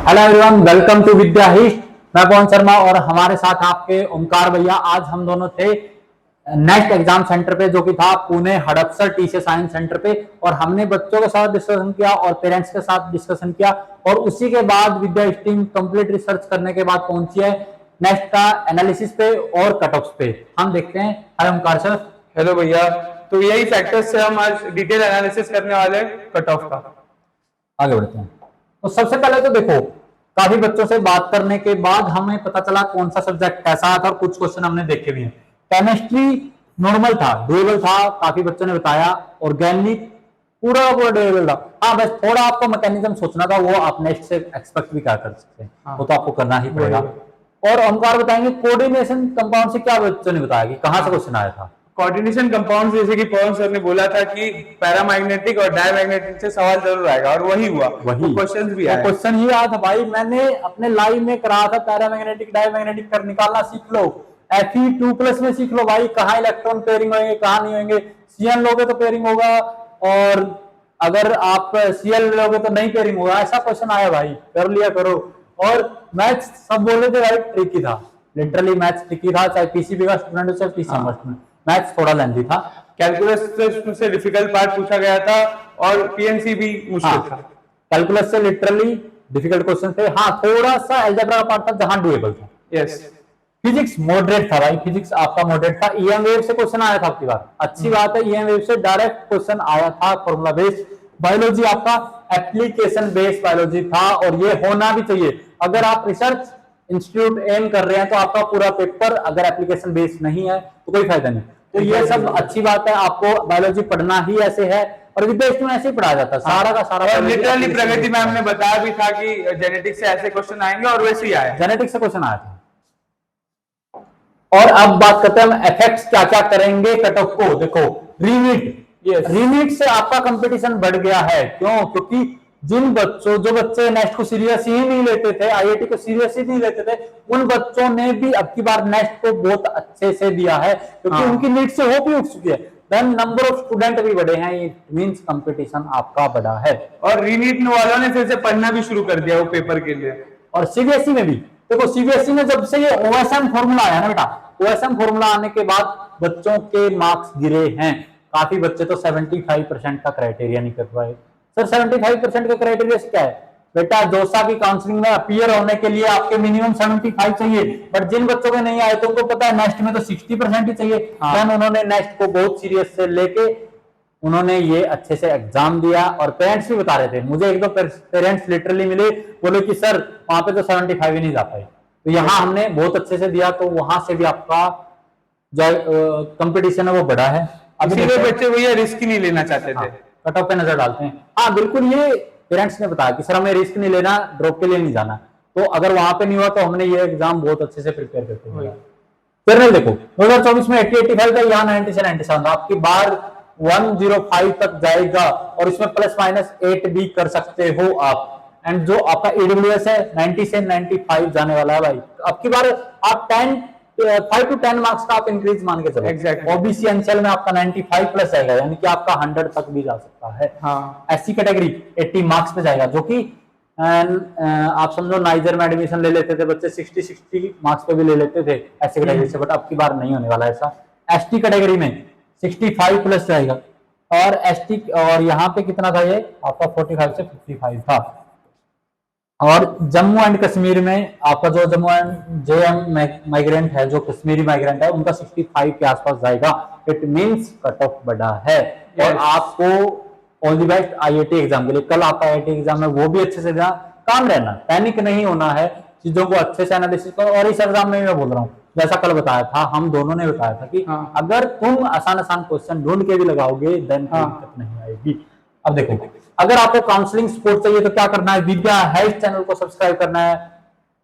Hello everyone, welcome to Vidya हिस्ट। मैं पवन शर्मा और हमारे साथ आपके ओमकार भैया। आज हम दोनों थे नेक्स्ट एग्जाम सेंटर पे, जो कि था Pune Hadapsar TC science centre पे, और हमने बच्चों के साथ डिस्कशन किया और पेरेंट्स के साथ डिस्कशन किया, और उसी के बाद विद्या हिस्ट टीम कंप्लीट रिसर्च करने के बाद पहुंची है नेक्स्ट का एनालिसिस पे और कट ऑफ पे। हम देखते हैं। हाय ओमकार सर। हेलो भैया। तो यही फैक्टर्स से हम आज डिटेल एनालिसिस करने वाले हैं कट ऑफ का। आगे बढ़ते हैं। तो सबसे पहले तो देखो, काफी बच्चों से बात करने के बाद हमें पता चला कौन सा सब्जेक्ट कैसा था, और कुछ क्वेश्चन हमने देखे भी हैं। केमिस्ट्री नॉर्मल था, डुएबल था, काफी बच्चों ने बताया। ऑर्गेनिक पूरा पूरा डुएबल था। हाँ, बस थोड़ा आपको मैकेनिज्म सोचना था, वो आप नेक्स्ट से एक्सपेक्ट भी क्या कर सकते हैं। वो तो आपको करना ही पड़ेगा। और ओमकार बताएंगे कोऑर्डिनेशन कंपाउंड से क्या बच्चों ने बताया कि कहां से क्वेश्चन आया था। कोऑर्डिनेशन कंपाउंड, जैसे कि पवन सर ने बोला था कि पैरामैग्नेटिक और डायमैग्नेटिक से सवाल जरूर आएगा, और वही हुआ। वही क्वेश्चन भी आए। क्वेश्चन ही आया था भाई। मैंने अपने लाइव में करा था, पैरामैग्नेटिक डायमैग्नेटिक कर निकालना सीख लो। Fe2+ में सीख लो भाई, कहाँ इलेक्ट्रॉन पेयरिंग होंगे कहाँ नहीं होंगे। Cn लोगे तो पेयरिंग होगा, और अगर आप Cl लोगे तो नहीं पेयरिंग होगा। ऐसा क्वेश्चन आया भाई, कर लिया करो। और मैथ्स सब बोले थे भाई ट्रिकी था, लिटरली मैथ्स ट्रिकी था, चाहे पीसीबी का स्टूडेंट हो चाहे पीसीएम का स्टूडेंट। मैथ्स थोड़ा लेंथी था। कैलकुलस से डिफिकल्ट पार्ट पूछा गया था, और पीएनसी भी मुश्किल था। कैलकुलस से लिटरली डिफिकल्ट क्वेश्चन थे। हाँ, थोड़ा सा अलजेब्रा का पार्ट था जहां डुएबल था। यस। फिजिक्स मॉडरेट था भाई, फिजिक्स आपका मॉडरेट था। ईएम वेव से क्वेश्चन आया था आपकी बार, अच्छी बात है। ईएम वेव से डायरेक्ट क्वेश्चन आया था, फॉर्मूला बेस्ड। बायोलॉजी आपका एप्लीकेशन बेस्ड बायोलॉजी था, और ये होना भी चाहिए। अगर आप रिसर्च इंस्टीट्यूट एम कर रहे हैं तो आपका पूरा पेपर अगर एप्लीकेशन बेस्ड नहीं है तो कोई फायदा नहीं। तो ये सब अच्छी बात है, आपको बायोलॉजी पढ़ना ही ऐसे है, और विद्या में ऐसे ही पढ़ाया जाता है सारा का सारा। और लिटरली प्रगति मैम ने बताया भी था कि जेनेटिक्स से ऐसे क्वेश्चन आएंगे, और वैसे ही आए। जेनेटिक्स से क्वेश्चन आया था। और अब बात करते हैं हम इफेक्ट्स क्या क्या करेंगे कट ऑफ को। देखो, रीनीट रीनीट से आपका कंपटीशन बढ़ गया है। क्यों? क्योंकि जो बच्चे नेक्स्ट को सीरियस ही नहीं लेते थे, आईआईटी को सीरियस ही नहीं लेते थे, उन बच्चों ने भी अब की बार नेक्स्ट को बहुत अच्छे से दिया है, क्योंकि उनकी नीट से होप ही उठ चुकी है। देन नंबर ऑफ स्टूडेंट भी बढ़े हैं, इट मींस कंपटीशन आपका बढ़ा है। और रीनीट वालों ने फिर से पढ़ना भी शुरू कर दिया वो पेपर के लिए। और सीबीएसई में भी देखो, सीबीएसई में जब से ये ओएसएम फॉर्मूला आया ना बेटा, ओएसएम फॉर्मूला आने के बाद बच्चों के मार्क्स गिरे हैं। काफी बच्चे तो 75% का क्राइटेरिया नहीं कर पाए। सर 75% का क्राइटेरिया क्या है बेटा? जोसा की काउंसलिंग में अपीयर होने के लिए आपके मिनिमम 75 चाहिए, बट जिन बच्चों के नहीं आए तो उनको पता है नेक्स्ट में तो 60% ही चाहिए। देन उन्होंने नेक्स्ट को बहुत सीरियस से लेके उन्होंने ये अच्छे से एग्जाम दिया। और पेरेंट्स भी बता रहे थे, मुझे एक दो पेरेंट्स लिटरली मिले, बोले कि सर वहां पे तो 75 ही नहीं जा पाए। तो यहाँ हमने बहुत अच्छे से दिया, तो वहां से भी आपका जो कंपटीशन है वो बढ़ा है। अभी बच्चे भैया रिस्क नहीं लेना चाहते थे। कट ऑफ पे नजर डालते हैं। हाँ बिल्कुल, ये पेरेंट्स ने बताया कि सर हमें रिस्क नहीं लेना, ड्रॉप के लिए नहीं जाना। तो अगर वहां पे नहीं हुआ तो हमने ये एग्जाम बहुत अच्छे से प्रिपेयर करते हैं। जर्नल देखो, 2024 में 80-85 था, यहाँ 90 से 97 था। आपकी बार 105 तक जाएगा, और इसमें +-8 भी कर सकते हो आप। एंड जो आपका ईडब्ल्यूएस है 90 से 95 जाने वाला है भाई। आपकी बार आप 5 to 10 मार्क्स का आप इंक्रीज मान के चलो। एग्जैक्टली। ओबीसी एनसीएल में आपका 95+ जाएगा, यानी कि आपका 100 तक भी जा सकता है। हाँ। एससी कैटेगरी 80 मार्क्स पे जाएगा, जो कि आप समझो नाइजर में एडमिशन ले लेते थे बच्चे 60 मार्क्स पे भी ले लेते थे एससी कैटेगरी से, बट अब की बार नहीं होने वाला ऐसा। एसटी कैटेगरी में 65+ जाएगा, और एसटी और यहाँ पे कितना था ये आपका 45 से 55 था। और जम्मू एंड कश्मीर में आपका जो जम्मू एंड जेएम माइग्रेंट है, जो कश्मीरी माइग्रेंट है, उनका 65 के आसपास जाएगा। इट मींस कट ऑफ बढ़ा है। और आपको all the best IIT exam के लिए। कल आपका आईआईटी एग्जाम है, वो भी अच्छे से काम रहना, पैनिक नहीं होना है, चीजों को अच्छे से एनालिसिस करो। और इस एग्जाम में मैं बोल रहा हूँ, जैसा कल बताया था, हम दोनों ने बताया था कि अगर तुम आसान क्वेश्चन ढूंढ के भी लगाओगे देन दिक्कत नहीं आएगी। अब देखो, अगर आपको काउंसलिंग सपोर्ट चाहिए तो क्या करना है? विद्या हिस्ट चैनल को सब्सक्राइब करना है,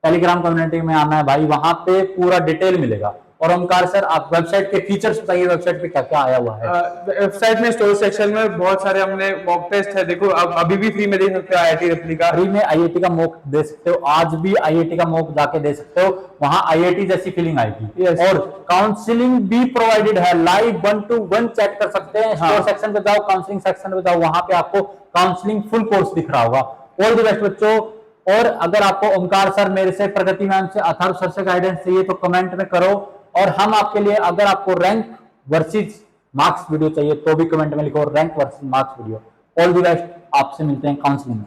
टेलीग्राम कम्युनिटी में आना है भाई, वहां पे पूरा डिटेल मिलेगा। और ओमकार सर, आप वेबसाइट के फीचर्स बताइए, वेबसाइट पे क्या क्या आया हुआ है? वेबसाइट में स्टोर सेक्शन में बहुत सारे हमने मॉक टेस्ट है। देखो, अब अभी भी फ्री में दे सकते हो आईआईटी रेप्लिका। फ्री में आईआईटी का मॉक दे सकते हो, आज भी आईआईटी का मॉक जाके दे सकते हो, वहां आईआईटी जैसी फीलिंग आएगी। और काउंसलिंग भी प्रोवाइडेड है, लाइव 1 to 1 चैट कर सकते हैं। स्टोर सेक्शन पे जाओ, काउंसलिंग सेक्शन पे जाओ, वहां पे आपको काउंसलिंग फुल कोर्स दिख रहा होगा। ऑल द बेस्ट बच्चों, और अगर आपको ओमकार सर, मेरे से, प्रगति मैम से, अथर्व सर से गाइडेंस चाहिए तो कमेंट में करो। और हम आपके लिए, अगर आपको रैंक वर्सेस मार्क्स वीडियो चाहिए तो भी कमेंट में लिखो, rank versus marks video. All the best, आपसे मिलते हैं काउंसलिंग में।